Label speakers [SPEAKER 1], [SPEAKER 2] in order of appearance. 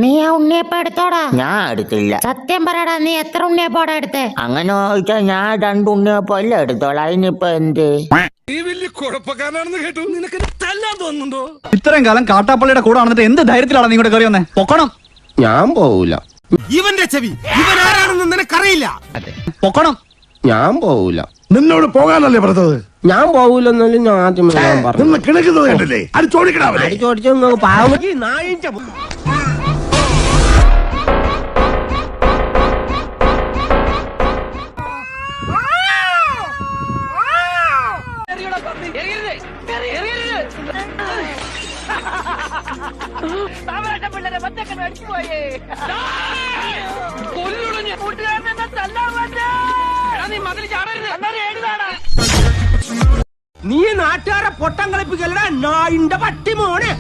[SPEAKER 1] നീ ആ ഉണ്ണിയപ്പം എടുത്തോടാ.
[SPEAKER 2] ഞാൻ എടുത്തില്ല.
[SPEAKER 1] സത്യം പറയടാ, നീ എത്ര ഉണ്ണിയപ്പോടാ എടുത്തേ?
[SPEAKER 2] അങ്ങനെ ചോദിച്ചാൽ ഞാൻ 2 ഉണ്ണിയപ്പം അല്ല എടുത്തോളാം. അതിനിപ്പോ എന്ത്?
[SPEAKER 3] ഇത്രയും കാലം കാട്ടാപ്പള്ളിയുടെ കൂടെ ആണെന്നിട്ട് എന്ത് ധൈര്യത്തിലാണ് നീ ഇവിടെ കയറി വന്നേ? പൊക്കണം.
[SPEAKER 4] ഞാൻ പോവൂല.
[SPEAKER 5] ഇവന്റെ ചെവി ഇവനാരാണെന്ന് നിനക്കറിയില്ല.
[SPEAKER 3] പൊക്കണം.
[SPEAKER 4] ഞാൻ പോവൂല.
[SPEAKER 6] നിന്നോട് പോകാനല്ലേ പറഞ്ഞത്?
[SPEAKER 4] ഞാൻ പോവൂലെന്നാലും ഞാൻ ആദ്യമേ ഞാൻ പറഞ്ഞു.
[SPEAKER 6] നിന്ന് കിണക്കുന്നത് കണ്ടില്ലേ? അത് ചോദിക്കണേ.
[SPEAKER 4] അടിച്ചോടിച്ചു പാവം.
[SPEAKER 5] നീ നാട്ടുകാരെ പൊട്ടം കളിപ്പിക്കല്ലടാ നായിന്റെ പട്ടി മോനെ.